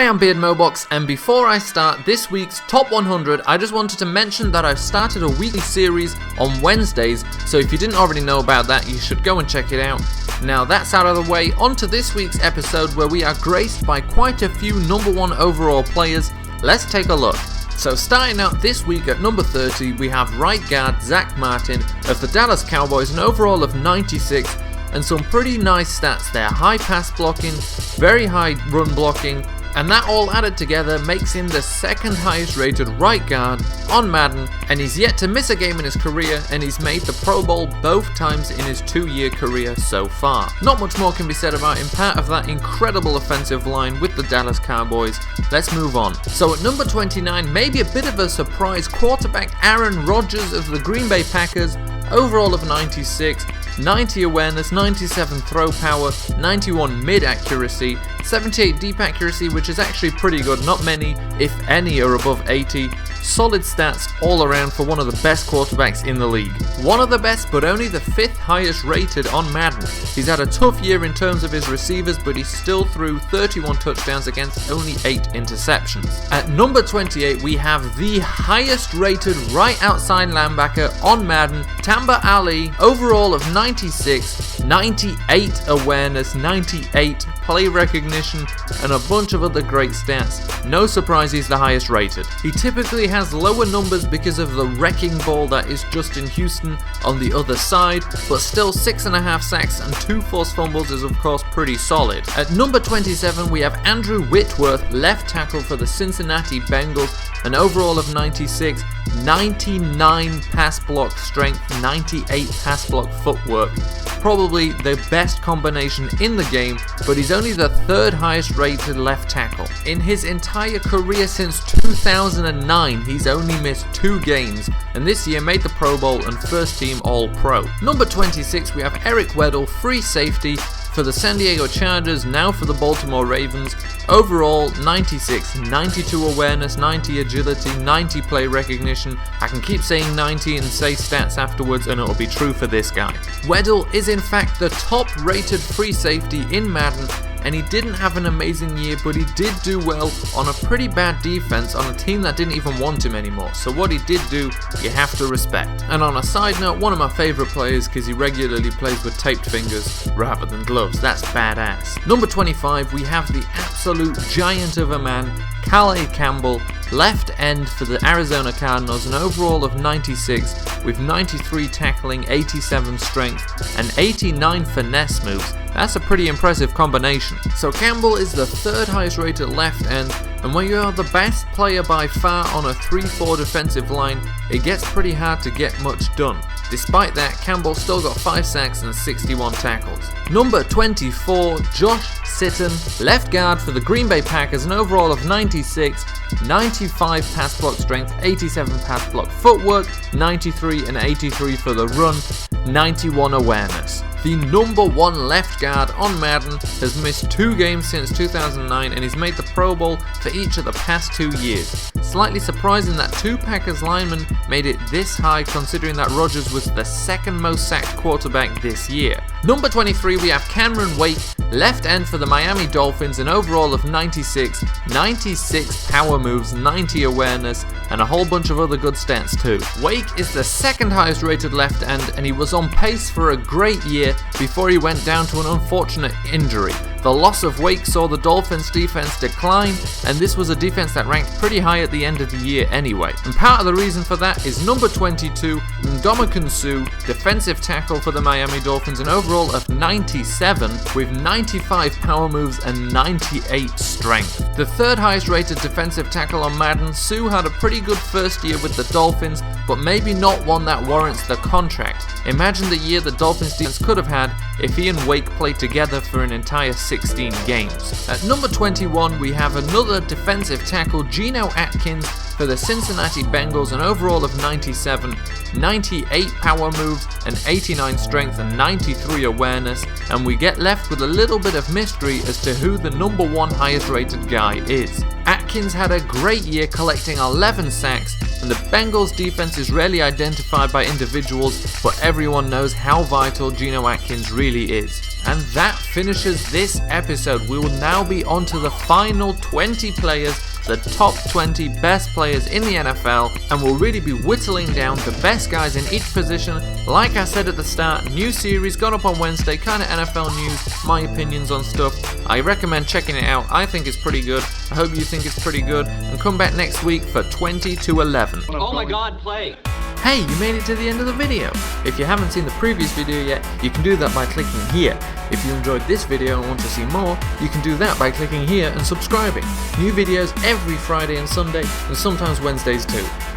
Hi, I'm Beardmohbox, and before I start this week's Top 100, I just wanted to mention that I've started a weekly series on Wednesdays, so if you didn't already know about that, you should go and check it out. Now that's out of the way, on to this week's episode where we are graced by quite a few number 1 overall players. Let's take a look. So starting out this week at number 30, we have right guard Zack Martin of the Dallas Cowboys, an overall of 96, and some pretty nice stats there. High pass blocking, very high run blocking, and that all added together makes him the second highest rated right guard on Madden, and he's yet to miss a game in his career, and he's made the Pro Bowl both times in his 2-year career so far. Not much more can be said about him, part of that incredible offensive line with the Dallas Cowboys. Let's move on. So at number 29, maybe a bit of a surprise, quarterback Aaron Rodgers of the Green Bay Packers, overall of 96, 90 awareness, 97 throw power, 91 mid accuracy, 78 deep accuracy, which is actually pretty good. Not many, if any, are above 80. Solid stats all around for one of the best quarterbacks in the league. One of the best, but only the 5th highest rated on Madden. He's had a tough year in terms of his receivers, but he still threw 31 touchdowns against only 8 interceptions. At number 28, we have the highest rated right outside linebacker on Madden, Tamba Ali, overall of 96, 98 awareness, 98 play recognition, and a bunch of other great stats. No surprise he's the highest rated. He typically has lower numbers because of the wrecking ball that is Justin Houston on the other side, but still 6.5 sacks and 2 forced fumbles is of course pretty solid. At number 27 we have Andrew Whitworth, left tackle for the Cincinnati Bengals, an overall of 96, 99 pass block strength, 98 pass block footwork. Probably the best combination in the game, but he's only the 3rd highest rated left tackle. In his entire career since 2009, he's only missed 2 games, and this year made the Pro Bowl and first team All-Pro. Number 26, we have Eric Weddle, free safety for the San Diego Chargers, now for the Baltimore Ravens. Overall, 96, 92 awareness, 90 agility, 90 play recognition. I can keep saying 90 and say stats afterwards and it'll be true for this guy. Weddle is in fact the top rated free safety in Madden, and he didn't have an amazing year, but he did do well on a pretty bad defense on a team that didn't even want him anymore. So what he did do, you have to respect. And on a side note, one of my favourite players because he regularly plays with taped fingers rather than gloves. That's badass. Number 25, we have the absolute giant of a man, Calais Campbell, left end for the Arizona Cardinals, an overall of 96 with 93 tackling, 87 strength, and 89 finesse moves. That's a pretty impressive combination. So Campbell is the 3rd highest rated left end, and when you are the best player by far on a 3-4 defensive line, it gets pretty hard to get much done. Despite that, Campbell still got 5 sacks and 61 tackles. Number 24, Josh Sitton, left guard for the Green Bay Packers, an overall of 96, 95 pass block strength, 87 pass block footwork, 93 and 83 for the run, 91 awareness. The number 1 left guard on Madden has missed 2 games since 2009 and he's made the Pro Bowl for each of the past 2 years. Slightly surprising that 2 Packers linemen made it this high considering that Rodgers was the 2nd most sacked quarterback this year. Number 23 we have Cameron Wake, left end for the Miami Dolphins, an overall of 96, 96 power moves, 90 awareness, and a whole bunch of other good stats too. Wake is the 2nd highest rated left end and he was on pace for a great year before he went down to an unfortunate injury. The loss of Wake saw the Dolphins defense decline, and this was a defense that ranked pretty high at the end of the year anyway. And part of the reason for that is number 22, Ndamukong Suh, defensive tackle for the Miami Dolphins, an overall of 97 with 95 power moves and 98 strength. The 3rd highest rated defensive tackle on Madden, Suh had a pretty good first year with the Dolphins, but maybe not one that warrants the contract. Imagine the year the Dolphins defense could have had if he and Wake played together for an entire 16 games. At number 21 we have another defensive tackle, Geno Atkins for the Cincinnati Bengals, an overall of 97, 98 power moves and 89 strength and 93 awareness, and we get left with a little bit of mystery as to who the number 1 highest rated guy is. Atkins had a great year collecting 11 sacks, and the Bengals defense is rarely identified by individuals, but everyone knows how vital Geno Atkins really is. And that finishes this episode. We will now be on to the final 20 players, the top 20 best players in the NFL, and we'll really be whittling down the best guys in each position. Like I said at the start, new series gone up on Wednesday, kind of NFL news, my opinions on stuff. I recommend checking it out. I think it's pretty good. I hope you think it's pretty good, and come back next week for 20 to 11. Oh my god, play! Hey, you made it to the end of the video. If you haven't seen the previous video yet, you can do that by clicking here. If you enjoyed this video and want to see more, you can do that by clicking here and subscribing. New videos every Friday and Sunday, and sometimes Wednesdays too.